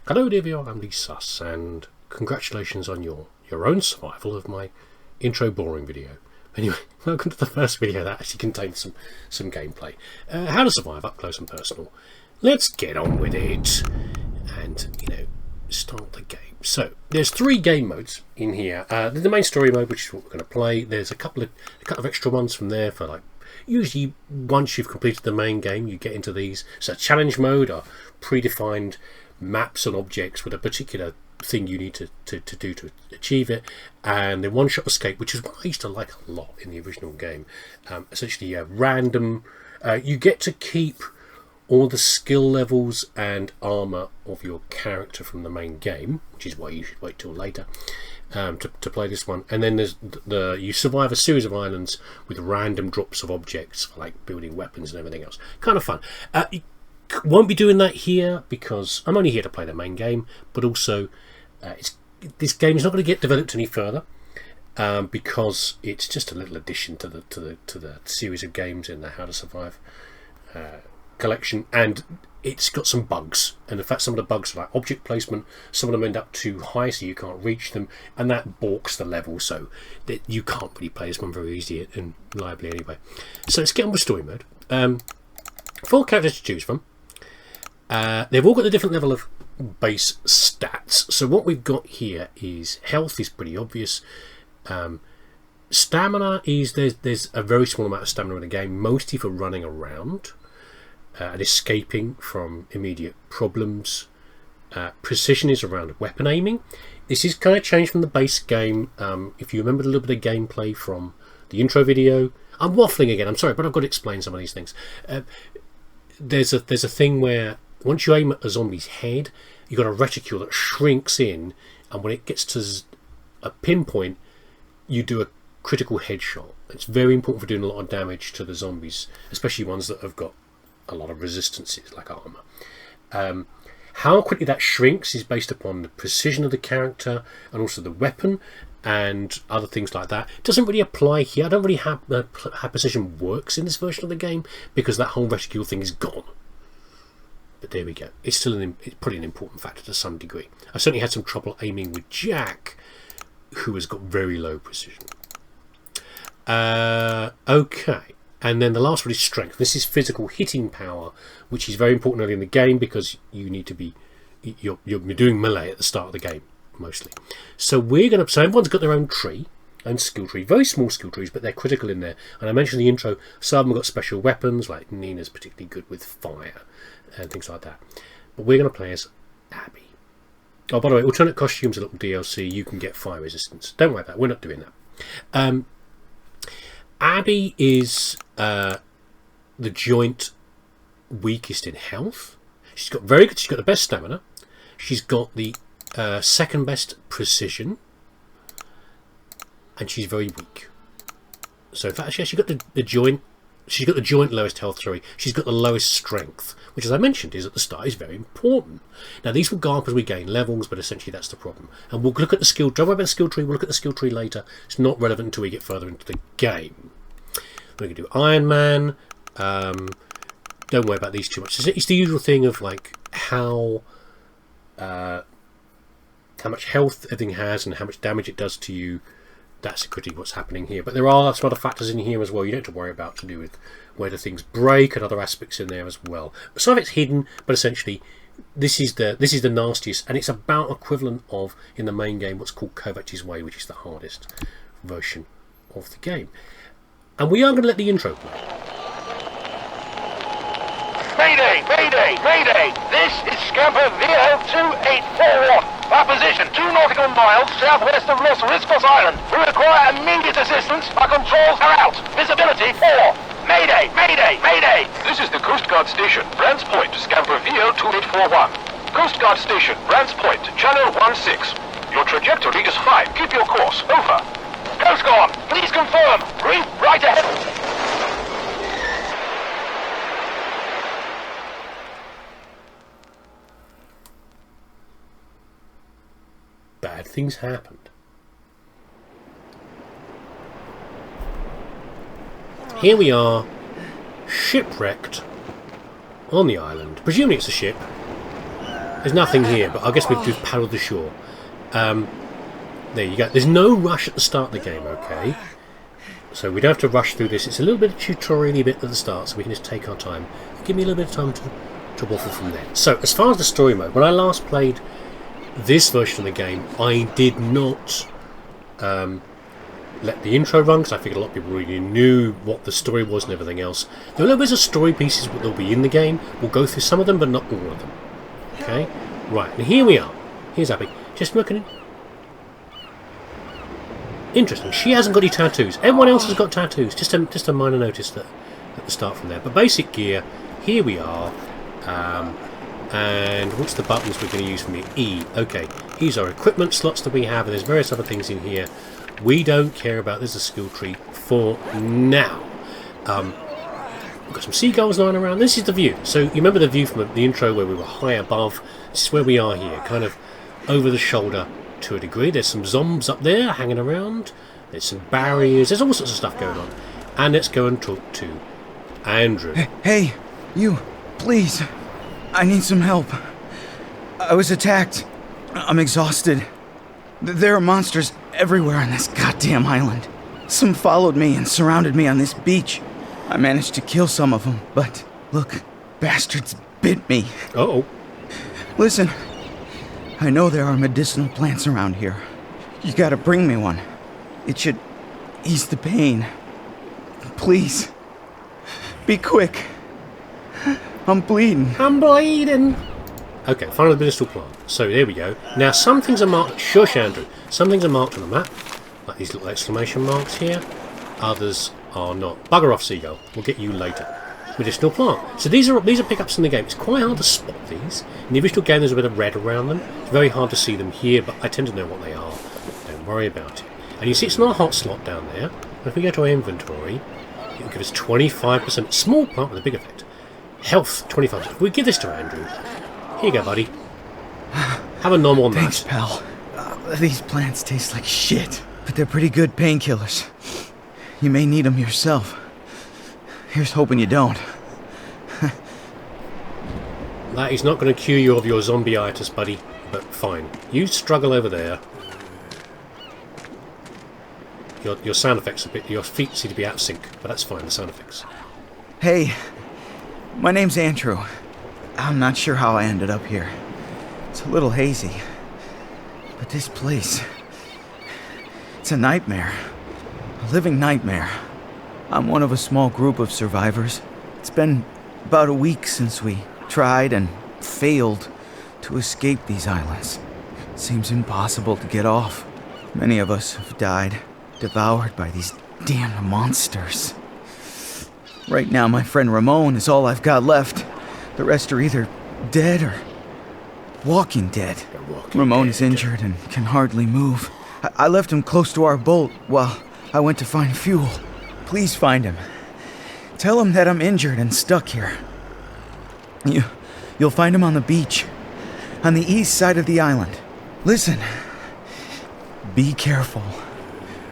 Hello dear VR, I'm leesusss, and congratulations on your own survival of my intro boring video. Anyway, welcome to the first video that actually contains some gameplay. How to survive up close and personal. Let's get on with it and, start the game. So, there's 3 game modes in here. There's the main story mode, which is what we're going to play. There's a couple of extra ones from there for like, usually once you've completed the main game, you get into these. So challenge mode are predefined maps and objects with a particular thing you need to do to achieve it, and then one-shot escape, which is what I used to like a lot in the original game. Essentially random, you get to keep all the skill levels and armor of your character from the main game, which is why you should wait till later to play this one. And then there's you survive a series of islands with random drops of objects for like building weapons and everything else. Kind of fun. Won't be doing that here because I'm only here to play the main game, but also this game is not going to get developed any further because it's just a little addition to the series of games in the How to Survive collection, and it's got some bugs. And in fact, some of the bugs are like object placement. Some of them end up too high, so you can't reach them, and that balks the level, so that you can't really play this one very easily and reliably anyway. So let's get on with story mode. 4 characters to choose from. They've all got a different level of base stats. So what we've got here is health is pretty obvious. Stamina is there's a very small amount of stamina in the game, mostly for running around and escaping from immediate problems. Precision is around weapon aiming. This is kind of changed from the base game. If you remember a little bit of gameplay from the intro video, I'm waffling again. I'm sorry, but I've got to explain some of these things. There's a thing where once you aim at a zombie's head, you've got a reticule that shrinks in, and when it gets to a pinpoint, you do a critical headshot. It's very important for doing a lot of damage to the zombies, especially ones that have got a lot of resistances, like armor. How quickly that shrinks is based upon the precision of the character and also the weapon and other things like that. It doesn't really apply here. I don't really have how precision works in this version of the game because that whole reticule thing is gone. But there we go. It's still it's probably an important factor to some degree. I certainly had some trouble aiming with Jack, who has got very low precision. Okay, and then the last one is strength. This is physical hitting power, which is very important early in the game because you need to be you're doing melee at the start of the game mostly. So so everyone's got their own tree, own skill tree, very small skill trees, but they're critical in there. And I mentioned in the intro, some of them have got special weapons, like Nina's particularly good with fire and things like that. But we're going to play as Abby. Oh, by the way, alternate costumes, a little DLC, you can get fire resistance. Don't worry about that, we're not doing that. Abby is the joint weakest in health. She's got the best stamina. She's got the second best precision, and she's very weak. So in fact, she's got the joint. She's got the joint lowest health. Sorry, she's got the lowest strength, which, as I mentioned, is at the start is very important. Now these will go up as we gain levels, but essentially that's the problem. And we'll look at the skill. Don't worry about the skill tree. We'll look at the skill tree later. It's not relevant until we get further into the game. We're going to do Iron Man. Don't worry about these too much. It's the usual thing of like how much health everything has and how much damage it does to you. That's critically what's happening here. But there are some other factors in here as well you don't have to worry about to do with whether things break and other aspects in there as well. Some of it's hidden, but essentially this is the nastiest, and it's about equivalent of in the main game what's called Kovac's Way, which is the hardest version of the game. And we are going to let the intro play. Mayday! Mayday! Mayday! This is Scamper VL2841. Our position 2 nautical miles southwest of Los Riscos Island. We require immediate assistance. Our controls are out. Visibility 4. Mayday! Mayday! Mayday! This is the Coast Guard Station, Brands Point, Scamper VL2841. Coast Guard Station, Brands Point, Channel 16. Your trajectory is fine. Keep your course. Over. Coast Guard, please confirm. Reef right ahead. Bad things happened. Here we are, shipwrecked on the island. Presumably it's a ship. There's nothing here, but I guess we've just paddled the shore. There you go. There's no rush at the start of the game, okay? So we don't have to rush through this. It's a little bit of tutorial-y bit at the start, so we can just take our time. Give me a little bit of time to waffle from there. So, as far as the story mode, when I last played this version of the game, I did not let the intro run, because I figured a lot of people really knew what the story was and everything else. There are little bits of story pieces that will be in the game. We'll go through some of them, but not all of them. Okay? Right, and here we are. Here's Abby. Just looking. Interesting. She hasn't got any tattoos. Everyone else has got tattoos. Just a minor notice that at the start from there. But basic gear. Here we are. And what's the buttons we're going to use from here? E. Okay. These are equipment slots that we have, and there's various other things in here. We don't care about. There's a skill tree for now. We've got some seagulls lying around. This is the view. So you remember the view from the intro where we were high above. This is where we are here, kind of over the shoulder to a degree. There's some zombs up there hanging around. There's some barriers. There's all sorts of stuff going on. And let's go and talk to Andrew. Hey, you, please. I need some help. I was attacked. I'm exhausted. There are monsters everywhere on this goddamn island. Some followed me and surrounded me on this beach. I managed to kill some of them, but look, bastards bit me. Uh-oh. Listen, I know there are medicinal plants around here. You gotta bring me one. It should ease the pain. Please. Be quick. I'm bleeding. I'm bleeding. Okay, find the medicinal plant. So there we go. Now some things are marked. Shush, Andrew. Some things are marked on the map, like these little exclamation marks here. Others are not. Bugger off, seagull. We'll get you later. Medicinal plant. So these are pickups in the game. It's quite hard to spot these. In the original game, there's a bit of red around them. It's very hard to see them here, but I tend to know what they are. Don't worry about it. And you see it's not a hot slot down there. And if we go to our inventory, it will give us 25%. Small plant with a big effect. Health, 25%. If we give this to Andrew. Here you go, buddy. Have a normal night. Thanks, pal. These plants taste like shit, but they're pretty good painkillers. You may need them yourself. Here's hoping you don't. That is not going to cure you of your zombie-itis, buddy. But fine. You struggle over there. Your sound effects a bit. Your feet seem to be out of sync, but that's fine. The sound effects. Hey, my name's Andrew. I'm not sure how I ended up here. It's a little hazy. But this place... it's a nightmare. A living nightmare. I'm one of a small group of survivors. It's been about a week since we tried and failed to escape these islands. It seems impossible to get off. Many of us have died, devoured by these damn monsters. Right now, my friend Ramon is all I've got left. The rest are either dead or walking dead. Ramon is injured and can hardly move. I left him close to our boat while I went to find fuel. Please find him. Tell him that I'm injured and stuck here. You'll find him on the beach, on the east side of the island. Listen, be careful.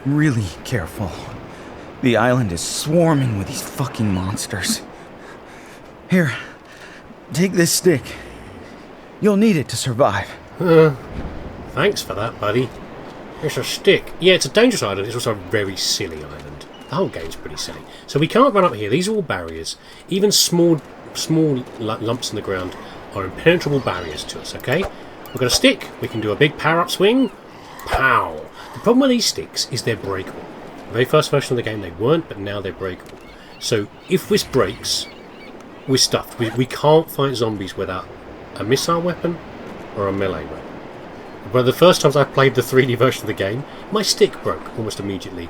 Really careful. The island is swarming with these fucking monsters. Here, take this stick. You'll need it to survive. Thanks for that, buddy. It's a stick. Yeah, it's a dangerous island. It's also a very silly island. The whole game's pretty silly. So we can't run up here. These are all barriers. Even small lumps in the ground are impenetrable barriers to us, okay? We've got a stick. We can do a big power-up swing. Pow! The problem with these sticks is they're breakable. The very first version of the game they weren't, but now they're breakable. So if this breaks, we're stuffed. We can't fight zombies without a missile weapon or a melee weapon. But the first times I played the 3D version of the game, my stick broke almost immediately,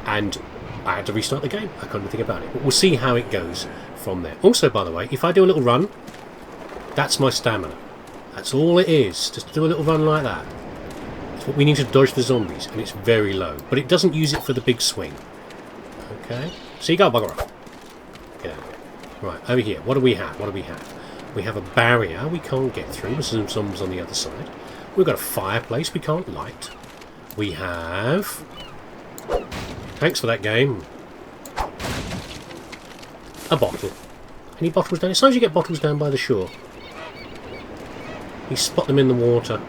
and I had to restart the game. I can't even think about it. But we'll see how it goes from there. Also, by the way, if I do a little run, that's my stamina. That's all it is. Just do a little run like that. It's what we need to dodge the zombies, and it's very low. But it doesn't use it for the big swing. Okay? So you go, bugger off. Get out of here. Right, over here. What do we have? What do we have? We have a barrier we can't get through. There's some zombies on the other side. We've got a fireplace we can't light. We have... Thanks for that game. A bottle. Any bottles down? Sometimes you get bottles down by the shore. We spot them in the water.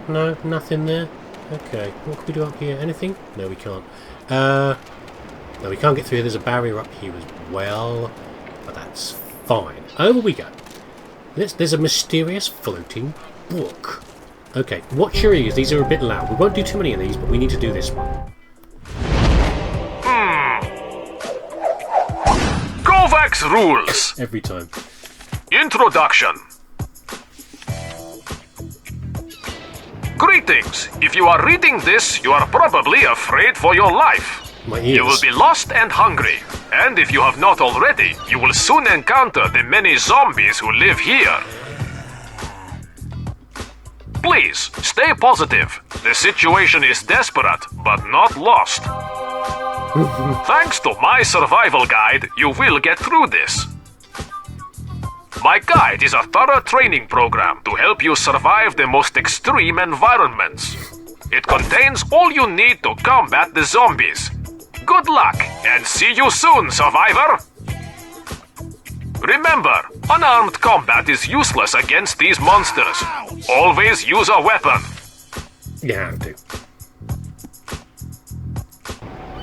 No, nothing there. Okay, what can we do up here? Anything? No, we can't. No, we can't get through here. There's a barrier up here as well. But that's fine. Over we go. There's a mysterious floating book. Okay, watch your ears. These are a bit loud. We won't do too many of these, but we need to do this one. Kovacs rules. Every time. Introduction. Greetings. If you are reading this, you are probably afraid for your life. My ears. You will be lost and hungry. And if you have not already, you will soon encounter the many zombies who live here. Please, stay positive. The situation is desperate, but not lost. Thanks to my survival guide, you will get through this. My guide is a thorough training program to help you survive the most extreme environments. It contains all you need to combat the zombies. Good luck, and see you soon, survivor! Remember, unarmed combat is useless against these monsters. Always use a weapon. You have to.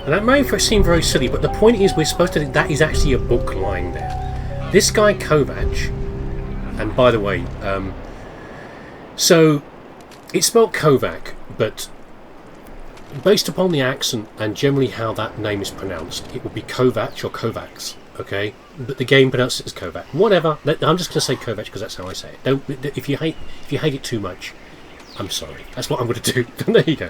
And that may seem very silly, but the point is we're supposed to think that is actually a book lying there. This guy Kovac, and by the way, so it's spelled Kovac, but based upon the accent and generally how that name is pronounced, it would be Kovac or Kovacs, okay? But the game pronounces it as Kovac. Whatever. I'm just going to say Kovac because that's how I say it. Don't. If you hate it too much, I'm sorry. That's what I'm going to do. There you go.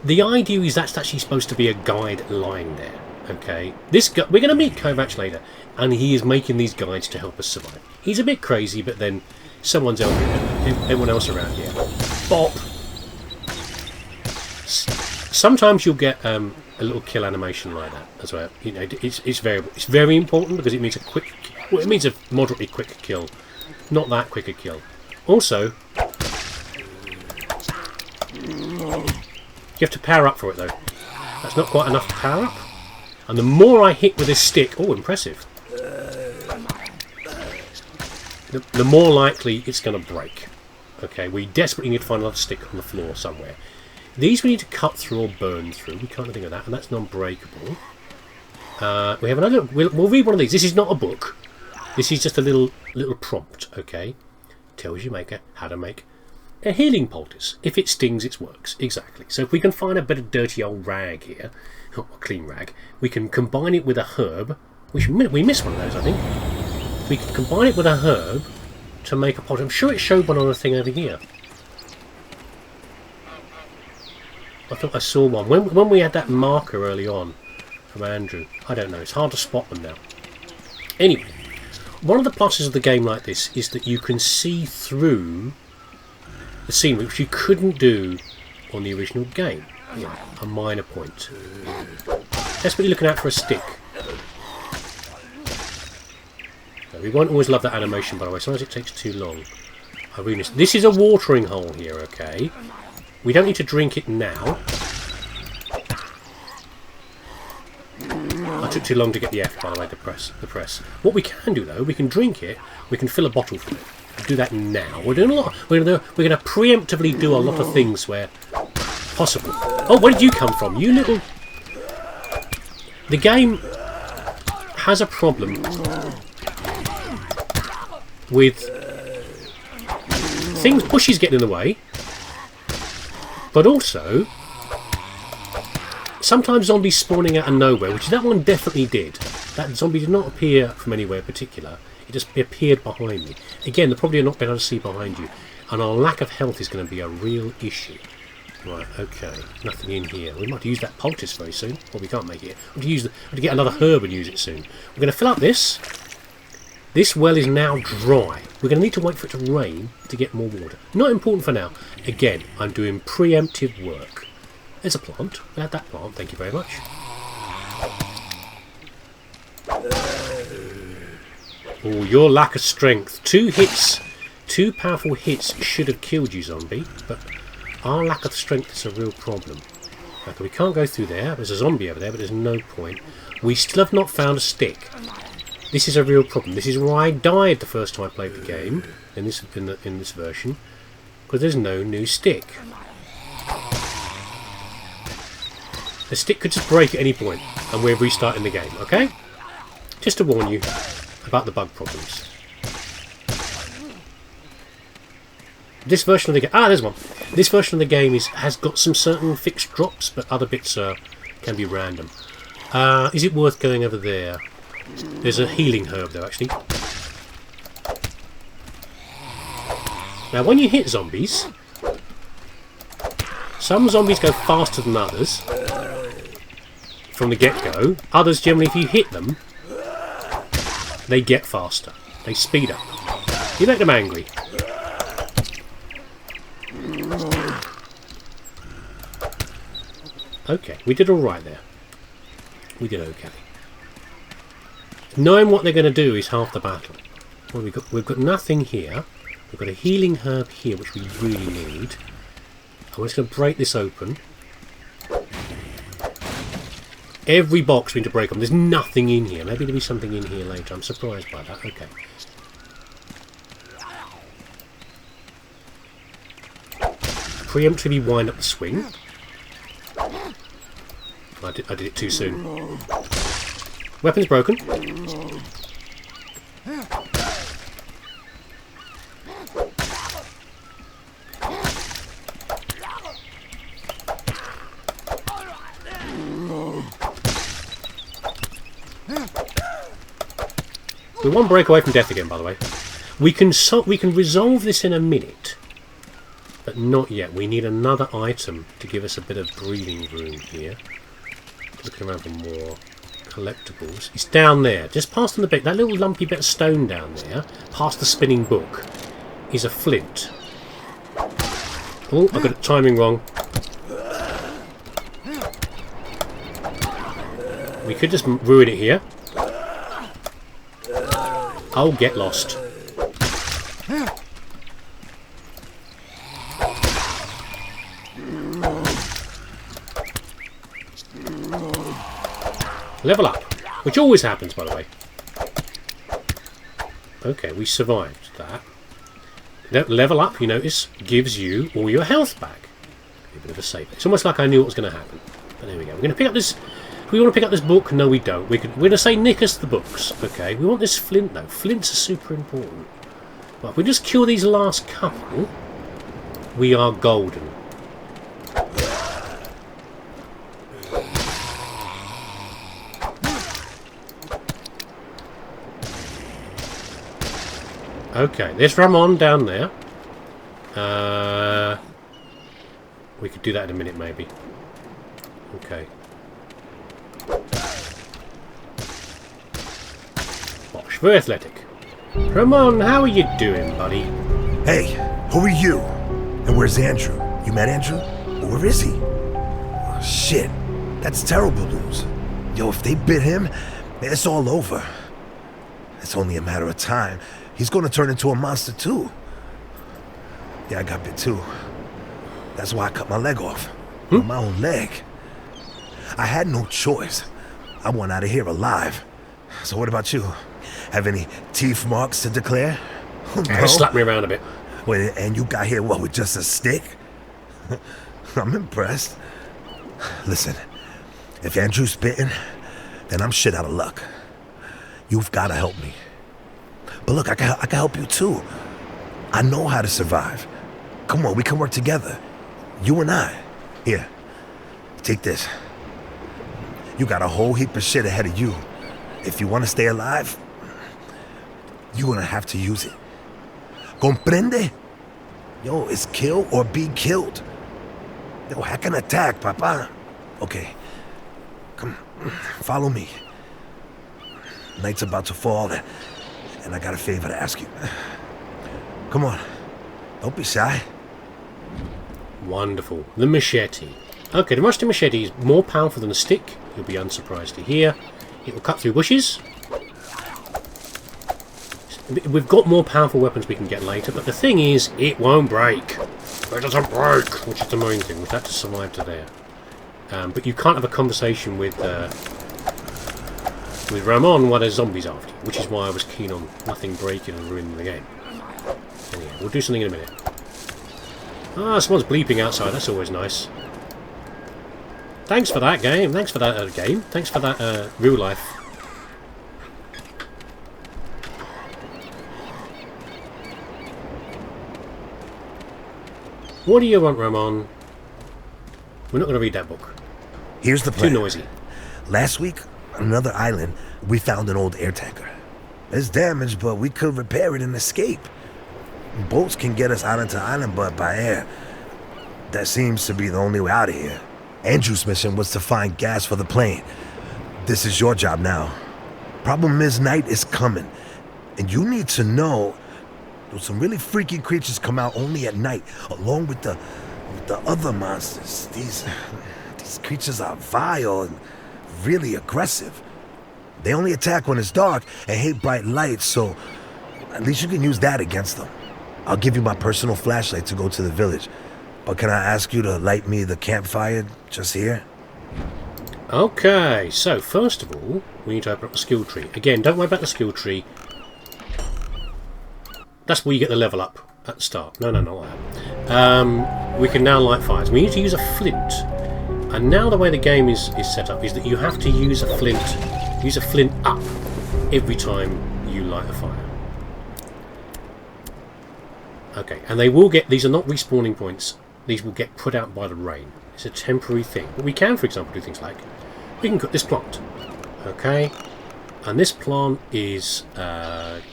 The idea is that's actually supposed to be a guide lying there. Okay. This guy, we're going to meet Kovac later, and he is making these guides to help us survive. He's a bit crazy, but then everyone else around here. Bop. Sometimes you'll get a little kill animation like that as well. You know, it's variable. It's very important because it means it means a moderately quick kill, not that quick a kill. Also, you have to power up for it though. That's not quite enough to power up. And the more I hit with this stick, oh, impressive. The more likely it's going to break. Okay, we desperately need to find another stick on the floor somewhere. These we need to cut through or burn through. We can't think of that, and that's non-breakable. We have another. We'll read one of these. This is not a book. This is just a little prompt. Okay, tells you how to make a healing poultice. If it stings, it works. Exactly. So if we can find a bit of dirty old rag here, a clean rag, we can combine it with a herb. We missed one of those, I think. We can combine it with a herb to make a poultice. I'm sure it showed one on the thing over here. I thought I saw one. When we had that marker early on from Andrew. I don't know. It's hard to spot them now. Anyway, one of the pluses of the game like this is that you can see through the scenery, which you couldn't do on the original game. Yeah, a minor point. Desperately looking out for a stick. So we won't always love that animation, by the way. Sometimes it takes too long. I really miss. This is a watering hole here, okay? We don't need to drink it now. I took too long to get the F, by the way, the press. What we can do, though, we can drink it. We can fill a bottle from it. We'll do that now. We're doing a lot. We're going to preemptively do a lot of things where possible. Oh, where did you come from? You little. The game has a problem with bushes getting in the way. But also, sometimes zombies spawning out of nowhere, which that one definitely did. That zombie did not appear from anywhere particular. It just appeared behind me. Again, they're probably not being able to see behind you. And our lack of health is going to be a real issue. Right, okay. Nothing in here. We might use that poultice very soon. Well, we can't make it. We have to get another herb and use it soon. We're going to fill up this. This well is now dry. We're going to need to wait for it to rain to get more water. Not important for now. Again, I'm doing preemptive work. There's a plant. We had that plant. Thank you very much. Oh, your lack of strength. 2 hits. 2 powerful hits should have killed you, zombie. But our lack of strength is a real problem. Okay, we can't go through there. There's a zombie over there, but there's no point. We still have not found a stick. This is a real problem. This is why I died the first time I played the game in this version, because there's no new stick. The stick could just break at any point, and we're restarting the game. Okay, just to warn you about the bug problems. This version of the game, there's one. This version of the game has got some certain fixed drops, but other bits can be random. Is it worth going over there? There's a healing herb there, actually. Now, when you hit zombies, some zombies go faster than others from the get-go. Others, generally, if you hit them, they get faster. They speed up. You make them angry. Okay, we did alright there. We did okay. Knowing what they're going to do is half the battle. Well, we've got nothing here. We've got a healing herb here, which we really need. I'm just going to break this open. Every box we need to break open. There's nothing in here. Maybe there'll be something in here later. I'm surprised by that. Okay. Preemptively wind up the swing. I did it too soon. Weapon's broken. We're one break away from death again, by the way. We can resolve this in a minute, but not yet. We need another item to give us a bit of breathing room here. Looking around for more collectibles. It's down there, just past on the bit. That little lumpy bit of stone down there, past the spinning book, is a flint. Oh, I got the timing wrong. We could just ruin it here. Oh, get lost. Level up, which always happens, by the way. Okay, we survived that. Level up, you notice, gives you all your health back. A bit of a save. It's almost like I knew what was going to happen. But there we go. We're going to pick up this. We want to pick up this book. No, we don't. We're going to say nick us the books. Okay, we want this flint though. Flints are super important. But if we just kill these last couple, we are golden. Okay, there's Ramon down there. We could do that in a minute, maybe. Okay. Bosh, very athletic. Ramon, how are you doing, buddy? Hey, who are you? And where's Andrew? You met Andrew? Where is he? Oh, shit, that's terrible news. Yo, if they bit him, it's all over. It's only a matter of time. He's gonna turn into a monster too. Yeah, I got bit too. That's why I cut my leg off. My own leg. I had no choice. I went out of here alive. So what about you? Have any teeth marks to declare? No? Slap me around a bit. Wait, and you got here, what, with just a stick? I'm impressed. Listen, if Andrew's bitten, then I'm shit out of luck. You've gotta help me. But look, I can help you too. I know how to survive. Come on, we can work together. You and I. Here, take this. You got a whole heap of shit ahead of you. If you want to stay alive, you're gonna have to use it. Comprende? Yo, it's kill or be killed. Yo, hack and attack, papa. Okay, come, follow me. Night's about to fall, and I got a favor to ask you. Come on, don't be shy. Wonderful. The machete. Okay, the rusty machete is more powerful than a stick. You'll be unsurprised to hear. It will cut through bushes. We've got more powerful weapons we can get later, but the thing is, it won't break. It doesn't break, which is the main thing. We've had to survive to there. But you can't have a conversation with with Ramon while there's zombies after you, which is why I was keen on nothing breaking and ruining the game. Anyway, we'll do something in a minute. Ah, someone's bleeping outside, that's always nice. Thanks for that game, thanks for that game, thanks for that real life. What do you want, Ramon? We're not going to read that book. Here's the plan. Too noisy. Last week, on another island, we found an old air tanker. It's damaged, but we could repair it and escape. Boats can get us island to island, but by air, that seems to be the only way out of here. Andrew's mission was to find gas for the plane. This is your job now. Problem is, night is coming, and you need to know some really freaky creatures come out only at night, along with the other monsters. These creatures are vile and really aggressive. They only attack when it's dark and hate bright lights, so at least you can use that against them. I'll give you my personal flashlight to go to the village, but can I ask you to light me the campfire just here? Okay, so first of all, we need to open up the skill tree. Again, don't worry about the skill tree. That's where you get the level up at the start. No, not that. We can now light fires. We need to use a flint. And now the way the game is set up is that you have to use a flint up every time you light a fire. Okay, and they will get, these are not respawning points, these will get put out by the rain. It's a temporary thing. But we can, for example, do things like, we can cook this plant. Okay, and this plant is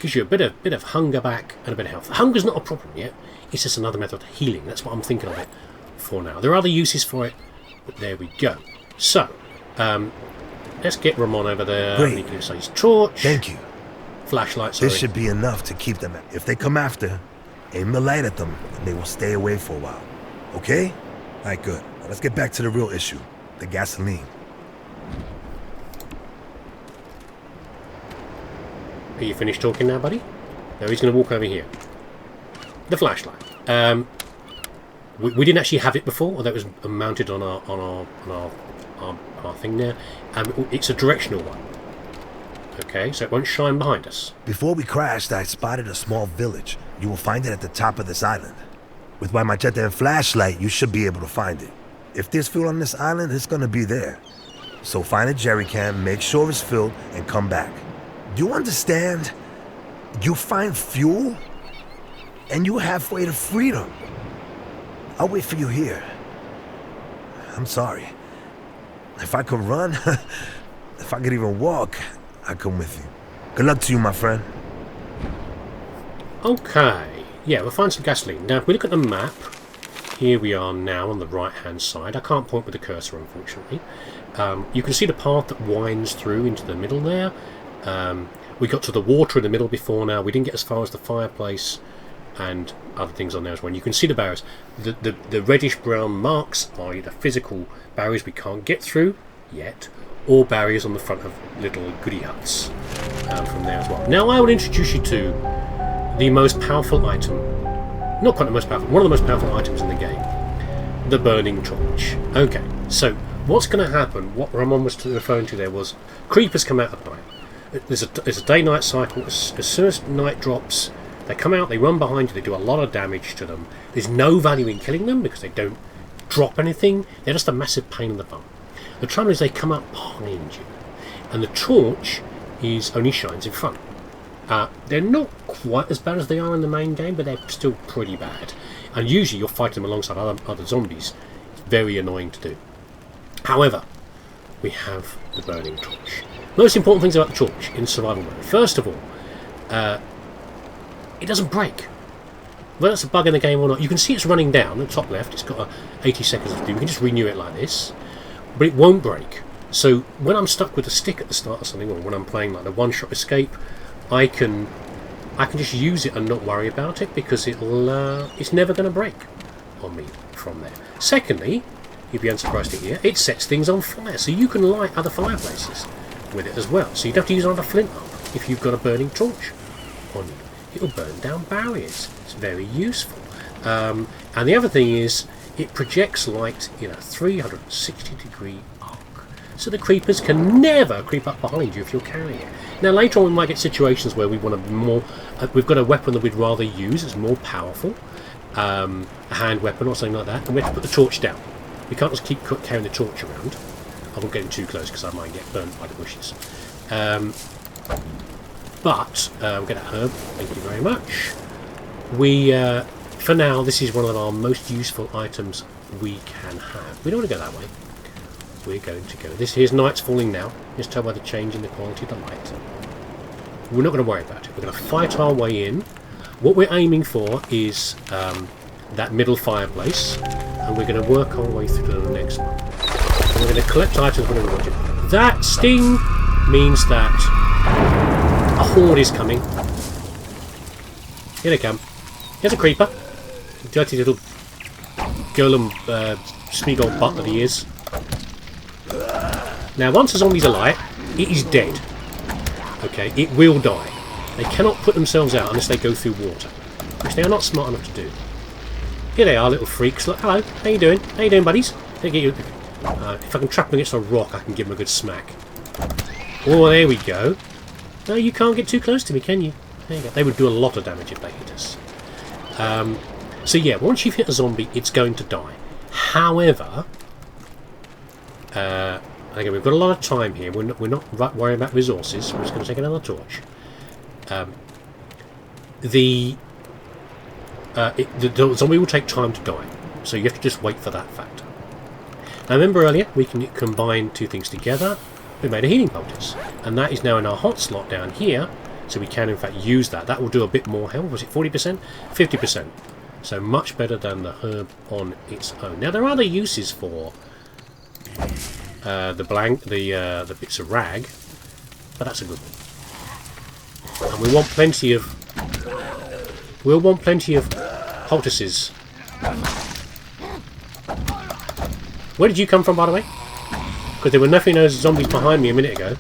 gives you a bit of hunger back and a bit of health. Hunger's not a problem yet, it's just another method of healing. That's what I'm thinking of it for now. There are other uses for it, but there we go. So, let's get Ramon over there. Great. He can use his torch. Thank you. Flashlight, sorry. This should be enough to keep them. If they come after, aim the light at them, and they will stay away for a while. Okay? All right, good. Now let's get back to the real issue, the gasoline. Are you finished talking now, buddy? Now he's going to walk over here. The flashlight. We didn't actually have it before, although it was mounted on our thing there. It's a directional one. Okay, so it won't shine behind us. Before we crashed, I spotted a small village. You will find it at the top of this island. With my machete and flashlight, you should be able to find it. If there's fuel on this island, it's gonna be there. So find a jerry can, make sure it's filled, and come back. Do you understand? You find fuel, and you're halfway to freedom. I'll wait for you here. I'm sorry. If I could run, if I could even walk, I'd come with you. Good luck to you, my friend. Okay, yeah, we'll find some gasoline. Now, if we look at the map, here we are now on the right-hand side. I can't point with the cursor, unfortunately. You can see the path that winds through into the middle there. We got to the water in the middle before now. We didn't get as far as the fireplace and other things on there as well. And you can see the barriers. The reddish-brown marks are either physical barriers we can't get through yet, or barriers on the front of little goodie huts from there as well. Now I will introduce you to the most powerful item, not quite the most powerful, one of the most powerful items in the game, the burning torch. Okay, so what's going to happen, what Ramon was referring to there was creepers come out at night. There's a day-night cycle. As soon as night drops, they come out, they run behind you, they do a lot of damage to them. There's no value in killing them because they don't drop anything. They're just a massive pain in the bum. The trouble is they come up behind you, and the torch only shines in front. They're not quite as bad as they are in the main game, but they're still pretty bad. And usually you're fighting them alongside other zombies. It's very annoying to do. However, we have the burning torch. Most important things about the torch in survival mode. First of all, it doesn't break. Whether that's a bug in the game or not, you can see it's running down at the top left. It's got 80 seconds to do. We can just renew it like this. But it won't break. So when I'm stuck with a stick at the start of something, or when I'm playing like the one-shot escape, I can just use it and not worry about it because it's never going to break on me from there. Secondly, you'd be unsurprised to hear, it sets things on fire, so you can light other fireplaces with it as well. So you don't have to use another flint up if you've got a burning torch on you. It'll burn down barriers. It's very useful. And the other thing is, it projects light in a 360-degree arc. so the creepers can never creep up behind you if you're carrying it. Now later on we might get situations where we want to be more, we've got a weapon that we'd rather use, it's more powerful, a hand weapon or something like that, and we have to put the torch down. We can't just keep carrying the torch around. I won't get in too close because I might get burnt by the bushes. But we'll get a herb, thank you very much. We, for now, this is one of our most useful items we can have. We don't want to go that way. We're going to go. This here's night's falling now. Just tell by the change in the quality of the light. We're not going to worry about it. We're going to fight our way in. What we're aiming for is that middle fireplace, and we're going to work our way through to the next one. And we're going to collect items whenever we want it. That sting means that a horde is coming. Here they come. Here's a creeper. Dirty little golem Smeagol butt that he is. Now, once a zombie's alive, it is dead. Okay, it will die. They cannot put themselves out unless they go through water, which they are not smart enough to do. Here they are, little freaks. Look, hello, how you doing? How you doing, buddies? If I can trap them against a rock, I can give them a good smack. Oh, there we go. No, you can't get too close to me, can you? There you go. They would do a lot of damage if they hit us. So yeah, once you've hit a zombie, it's going to die. However, again, we've got a lot of time here. We're not worrying about resources. We're just going to take another torch. The zombie will take time to die, so you have to just wait for that factor. Now, remember earlier, we can combine two things together. We made a healing poultice, and that is now in our hot slot down here, so we can in fact use that. That will do a bit more health. Was it 40%? 50%. So much better than the herb on its own. Now, there are other uses for the bits of rag, but that's a good one. And we want plenty of poultices. Where did you come from, by the way? Because there were nothing those zombies behind me a minute ago.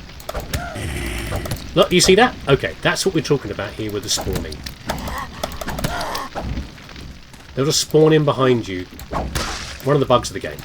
Look, you see that? Okay, that's what we're talking about here with the spawning. They'll just spawn in behind you. One of the bugs of the game.